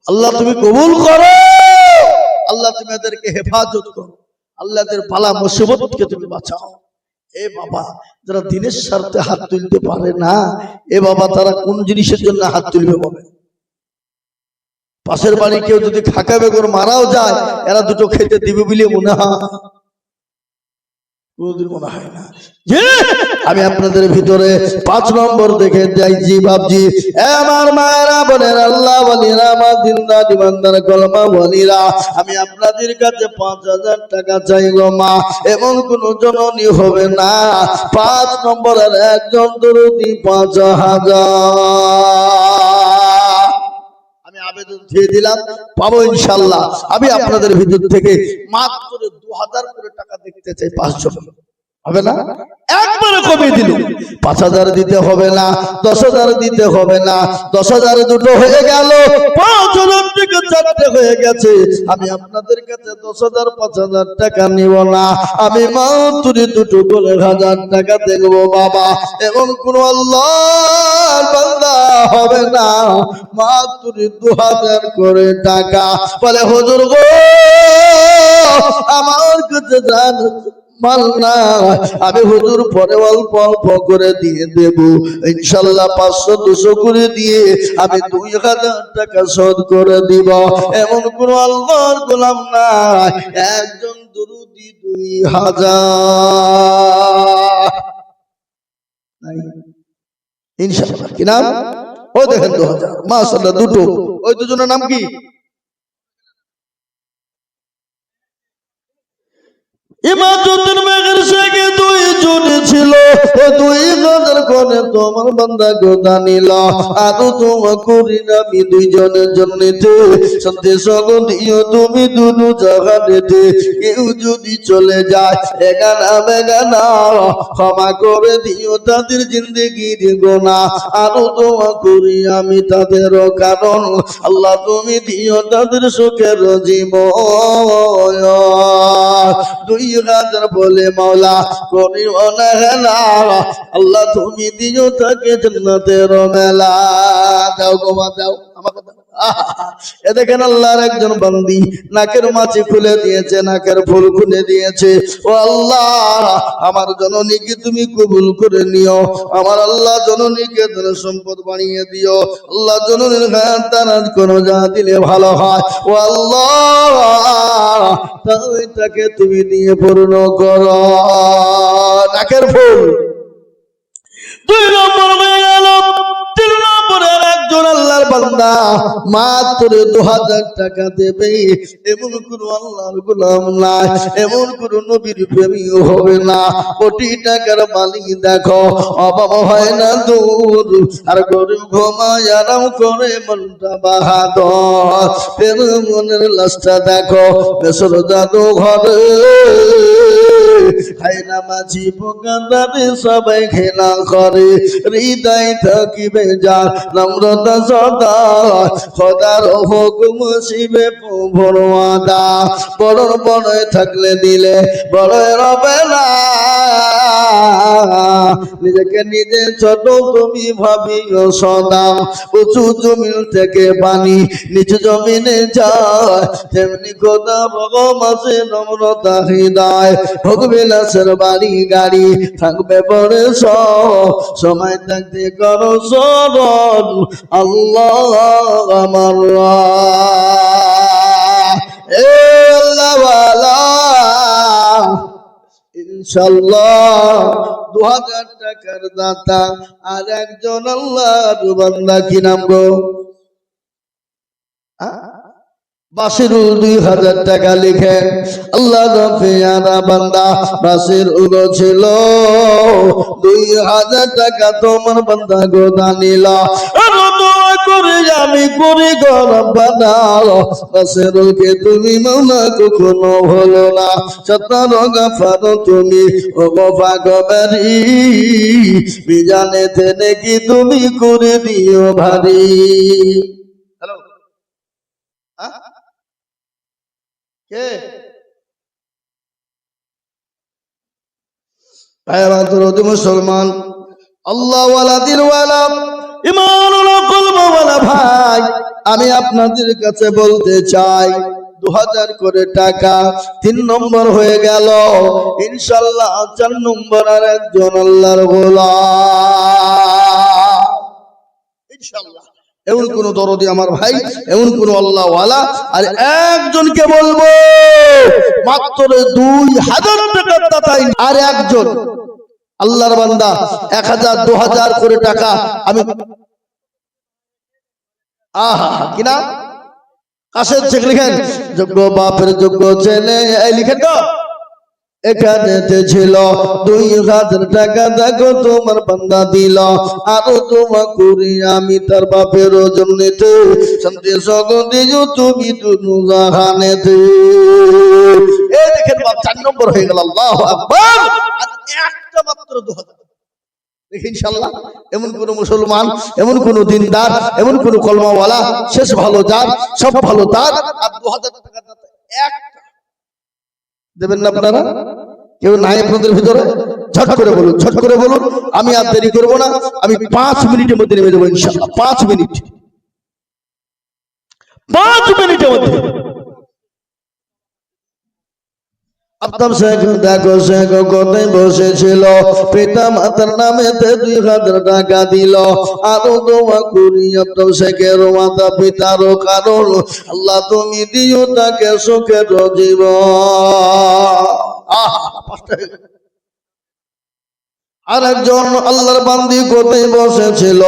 আল্লাহ তুমি কবুল করো, আল্লাহ তুমি এদেরকে হেফাজত করো, আল্লাহ এদের বালা মুসিবতকে তুমি বাঁচাও। এ বাবা, যারা দিনের স্বার্থে হাত তুলতে পারে না, এ বাবা তারা কোন জিনিসের জন্য হাত তুলবে বলে? পাশের বাড়ি কেউ যদি খাকা বেগর মারাও যায়, এরা দুটো খেতে দিবে বলে মনে হয়? কোনদিন মনে হয় না। আমি আপনাদের ভিতরে 5 নম্বর দেখে যাইছি বাপজি। আমার মায়েরা বোনের আল্লাহ বলিরা, আমার দিনদার ইমানদার কলমা বলিরা, আমি আপনাদের কাছে 5000 টাকা চাই গো মা। এমন কোন জননী হবে না 5 নম্বরের একজন দরদি 5000। আমি আবেদন দিয়ে দিলাম, পাবো ইনশাআল্লাহ। আমি আপনাদের ভিতর থেকে মাত্র 2000 করে টাকা দেখতে চাই 5 জন। হবে না? একবারে কমিয়ে দিল। 5000 দিতে হবে না, 10000 দিতে হবে না, 10000 দুটো হয়ে গেল, 5000 থেকে 4টে হয়ে গেছে। আমি আপনাদের কাছে 10000 5000 টাকা নিব না, আমি মাত্র দুটো করে 1000 টাকা দেখবো বাবা। এমন কোন আল্লাহর বান্দা হবে না মাত্র 2000 করে টাকা বলে হুজুর গো আমার কাছে জান মাল না, আমি হুজুর পরে অল্প অল্প করে দিয়ে দেব ইনশাল্লাহ। 500-200 করে দিয়ে আমি 2000 টাকা শোধ করে দিব। এমন কোন আল্লাহর গোলাম না একজন দুরুদি 2000 ইনশাআল্লাহ। কি নাম? ও দেখেন 2000 মাশাআল্লাহ, দুটো। ওই দুজনের নাম কি? ইমামুদ্দিন মেঘের শেখে 2 জন ছিল, ও 2000 করে তোমার বান্দা গোদা নিল। আর তোমার করি আমি 2 জনের জন্য শান্তি সগন দিও তুমি দুনু জাহানেতে। কেউ যদি চলে যায় এগানা বেগানা, ক্ষমা করে দিও তাদের জিন্দেগির গুনাহ। আর তোমার করি আমি তাদেরও কারণ, আল্লাহ তুমি দিও তাদের সুখের জীবন। 2000 বলে মাওলা করিও না হেলা, আল্লাহ তুমি দিও তাকে জান্নাতের মেলা। দাও গো মা দাও, আমাকে দাও। এ দেখেন আল্লাহর একজন বান্দি নাকের মাছি খুলে দিয়েছে, নাকের ফুল খুলে দিয়েছে। ও আল্লাহ, আমার জননীকে তুমি কবুল করে নিও। আমার আল্লাহ জননীকে ধন সম্পদ বানিয়ে দিও। আল্লাহ জননীর হায়াত দারাজ করো, যা দিলে ভালো হয়। ও আল্লাহ, তাকে তুমি দিয়ে পূর্ণ করো। নাকের ফুল 2 নম্বর হয়ে গেল। 3 নম্বরে একজন আল্লাহর বান্দা মাত্র 2000 টাকা দেবে। এমন কোন আল্লাহর গোলাম নাই, এমন কোন নবীর প্রেমীও হবে না। কোটি টাকার মালিক দেখো, অভাব হয় না দূর, আর গরিব ঘুমায় আরাম করে মনটা বাহাদুর। ফের মনের লাশটা দেখো বেসর জাদু ঘরে, খাইনা মাঝি পোকাদারে সবাই ঘেনা করে। হৃদয় থাকিবে যার নম্রতা সদা, খোদার হুকুম শিবে প্রভুর ওয়াদা। বড় বড় থাকলে দিলে বড় রবে না, নিজেকে নিজে ছোট তুমি ভাবিও সদা। উঁচু জমিন থেকে পানি নিচু জমিনে যায়, তেমনি খোদা ভগবাসে নম্রতা হৃদয়। ভোগবিলাসের বাড়ি গাড়ি থাকবে বড় সময় থাকতে করো স্মরণ আল্লাহ আমার। এ আল্লাহওয়ালা ইনশাআল্লাহ 2000 টাকার দাতা আর একজন আল্লাহর বান্দা। কি নাম গো? বাসিরুল 2000 টাকা লিখে আল্লাহ রফিয়ানা বান্দা বাসিরুল ছিল। 2000 টাকা তোমার বান্দা গোদা নিল। করে আমি করি গরব বানাল, বাসিরুলকে তুমি মাওলা কখনো ভুলো না। সত্তর গাফার তুমি ও গফা গবারি, বিজানে তেনে কি তুমি করে দিও ভারী। হ্যালো, কে মুসলমান আল্লাহ ওয়ালা দিলওয়ালা ইমানুল্লাহ কলমওয়ালা ভাই, আমি আপনাদের কাছে বলতে চাই 2000 করে টাকা 3 নম্বর হয়ে গেল। ইনশাআল্লাহ 4 নম্বর আর একজন আল্লাহর গোলাম। ইনশাআল্লাহ এমন কোন দরদি আমার ভাই, এমন কোন আল্লাহ ওয়ালা আর একজনকে বলবো মাত্র 2000 টাকার দাতা। আর একজন আল্লাহর বান্দা 1000 2000 করে টাকা আমি কিনা কাশের চেক লিখেন, যোগ্য বাপের যোগ্য ছেলে লিখেন তো। এখানে ছিল 2000 টাকা দেখো তোমার বান্দা দিল। আরো তোমার করি আমি তার বাপের জন্যতে শান্তি সগন দিও তুমি দুনু জাহানেতে। এই দেখেন বাপ 4 নম্বর হয়ে গেল। আল্লাহু আকবার। আর একটা মাত্র 2000। দেখি ইনশাআল্লাহ এমন কোন মুসলমান, এমন কোন দিনদার, এমন কোন কলমাওয়ালা, শেষ ভালো যার, সব ভালো তার, আর 2000 টাকা একটা দেবেন না আপনারা? কেউ নাই আপনাদের ভিতরে? ঝট করে বলুন, ঝট করে বলুন। আমি আর দেরি করব না, আমি 5 মিনিটের মধ্যে নেমে যাবো ইনশাআল্লাহ। 5 মিনিট, 5 মিনিটের মধ্যে। আফতাব শেখ দেখো শেখ কোথায় বসেছিল, পিতা মাতার নামেতে 2000 টাকা দিল। আরো দোয়া করি আফতাব শেখের মাতা পিতারও কারণ আল্লাহ তুমি দিও তাকে সুখের জীবন। আর একজন আল্লাহর বান্দি কোথায় বসেছিল,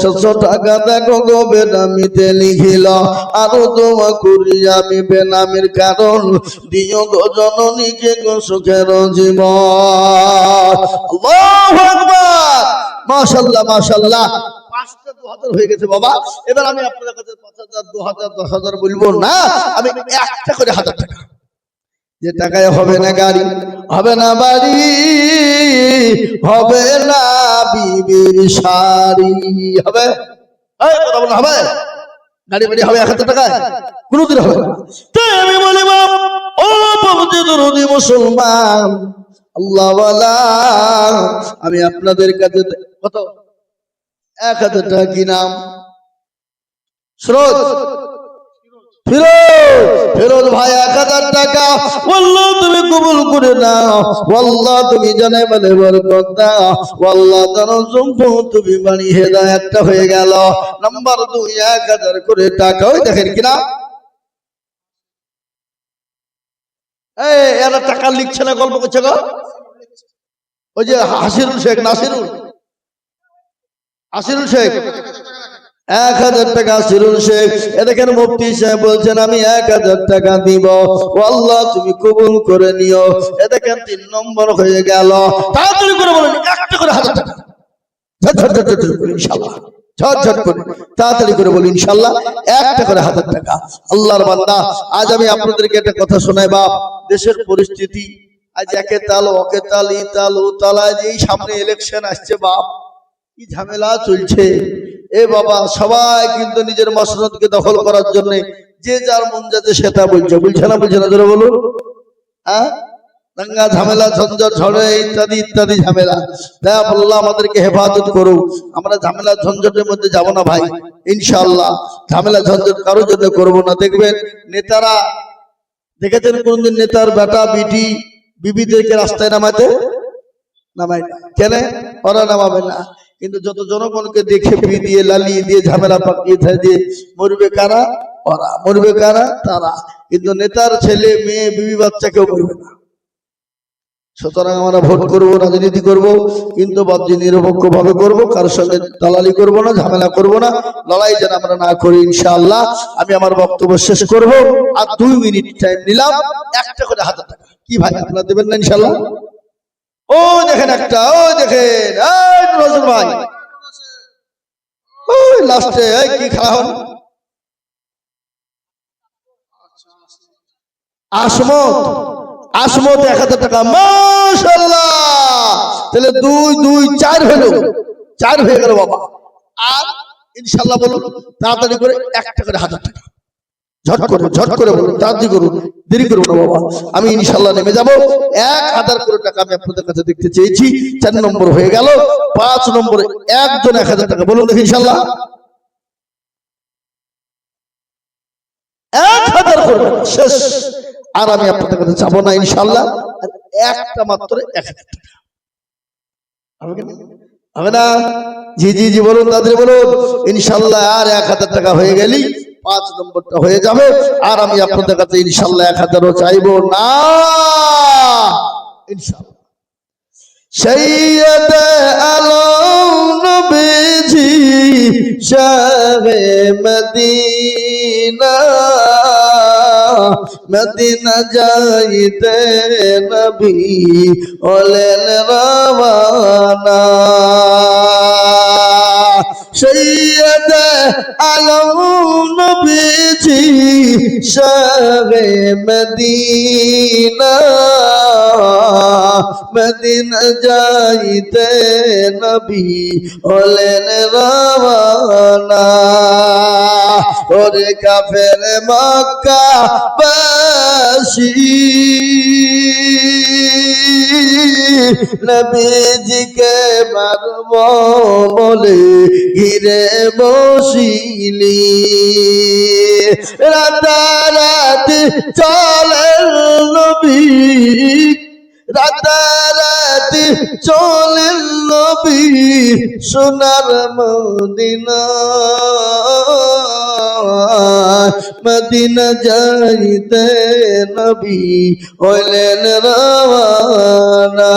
700 টাকা দেখো গো বেনামিতে লিখিল। আরো দোয়া করি আমি বেনামির কারণ দিও গো জননীকে গো সুখের জীবন। আল্লাহু আকবার, মাশাআল্লাহ মাশাআল্লাহ। 5টা 2000 হয়ে গেছে বাবা। এবার আমি আপনাদের কাছে 5000 2000 10000 বলবো না, আমি একটা করে 1000 টাকা, যে টাকায় হবে না গাড়ি, হবে না বাড়ি, হবে না বিবির শাড়ি, হবে কথা বলা হবে গাড়ি বাড়ি হবে 1000 টাকায় কোনদিন হবে না। তাই আমি বলি ও পবিত্র মুসলমান আল্লাহ ওয়ালা, আমি আপনাদের কাছে কত 1000 টাকা কি নাম? স্রোত ফিরোজ ভাই 1000 টাকা আল্লাহ তুমি কবুল করে নাও, আল্লাহ তুমি জানে বলে বরকত দাও, আল্লাহ তার সম্পদ তুমি বাড়ি হেদায়েতটা হয়ে গেল। নাম্বার 2 1000 করে টাকা। ওই দেখেন কিনা এরা টাকা লিখছে না, গল্প করছে গো। ওই যে হাসিরুল শেখ, আসিরুল শেখ 1000 টাকা সিরুল শেখ। দেখেন মুফতি সাহেব বলছেন আমি 1000 টাকা দিব, ও আল্লাহ তুমি কবুল করে নিও। দেখেন 3 নম্বর হয়ে গেল। তাড়াতাড়ি করে বলেন একটা করে 1000 টাকা, ঝটঝট করে ইনশাআল্লাহ, ঝটঝট করে তাড়াতাড়ি করে বলি ইনশাআল্লাহ একটা করে 1000 টাকা। আল্লাহর বান্দা, আজ আমি আপনাদেরকে একটা কথা শোনাই বাপ, দেশের পরিস্থিতি আজ একে তাল ওকে তাল ই তাল ও তাল। এই সামনে ইলেকশন আসছে বাপ, কি ঝামেলা চলছে। এ বাবা সবাই কিন্তু নিজের মসনদকে দখল করার জন্য যে যার মন যাচ্ছে সেটা বলছে না ধরে বলুন। হ্যাঁ, দাঙ্গা ঝামেলা ঝঞ্ঝট ঝড়ে ইত্যাদি ইত্যাদি ঝামেলা। তাই আল্লাহ আমাদেরকে হেফাজত করুক, আমরা ঝামেলা ঝঞ্ঝটের মধ্যে যাব না ভাই ইনশাআল্লাহ। ঝামেলা ঝঞ্ঝট কারোর জন্য করবো না। দেখবেন নেতারা, দেখেছেন কোনদিন নেতার বেটা বিটি বিবিদেরকে রাস্তায় নামায় না? কেন? ওরা নামাবে না। কিন্তু যত জনগণকে দেখে পি দিয়ে লালিয়ে দিয়ে ঝামেলা পাকিয়ে দিয়ে মরবে কারা? ওরা। মরবে কারা? তারা। কিন্তু নেতার ছেলে মেয়ে বিবি বাচ্চা কেউ মরবে না। সুতরাং আমরা ভোট করব, রাজনীতি করব, কিন্তু বাহ্যিক নিরপেক্ষ ভাবে করব, কারোর সঙ্গে দালালি করব না, ঝামেলা করব না, লড়াই যেন আমরা না করি ইনশাআল্লাহ। আমি আমার বক্তব্য শেষ করব, আর 2 মিনিট টাইম নিলাম, একটা করে 1000 টাকা। কি ভাই আপনারা দেবেন না ইনশাআল্লাহ? ও দেখেন একটা, ও দেখেন এই নজর ভাই, ওই লাস্টে এই কি খাওয়া হল আসমত 1000 টাকা। মাশাআল্লাহ, তাহলে 2 2 4 হলো, 4 হয়ে গেল বাবা। আর ইনশাআল্লাহ বলুন তাড়াতাড়ি করে একটা করে 1000 টাকা, ঝট করে বলুন, তাড়াতাড়ি করুন, দেরি করুন না বাবা। আমি ইনশাআল্লাহ নেমে যাব। 1000 করে টাকা আমি আপনাদের কাছে দেখতে চেয়েছি। 4 নম্বর হয়ে গেল। 5 নম্বরে একজন 1000 টাকা বলুন দেখি ইনশাআল্লাহ। 1000 করে শেষ। আর আমি আপনাদের কাছে চাবো না ইনশাআল্লাহ। আর একটা মাত্র 1000 টাকা হবে না? জি জি জি বলুন, তাড়াতাড়ি বলুন ইনশাআল্লাহ। আর 1000 টাকা হয়ে গেলি 5 নম্বরটা হয়ে যাবে। আর আমি আপনাদের কাছে ইনশাআল্লাহ 1000ও চাইবো না ইনশাআল্লাহ। সৈয়দ আলম নবীজি শাহে মদিনা, মদিনা যাইতে নবী হলেন রওয়ানা। সৈয়দ আলম নবীজি শাহে মদিনা, মদিনা যাইতে নবী হলেন রওয়ানা। ওরে কাফের মক্কা বাসী নবীজিকে মারব বলে ঘিরে বসিলি। রাতারাতি চলেন নবী, রাতারাতি চলেন নবী সোনার মদিনা, মদিনা যাইতে নবী হইলেন রওয়ানা।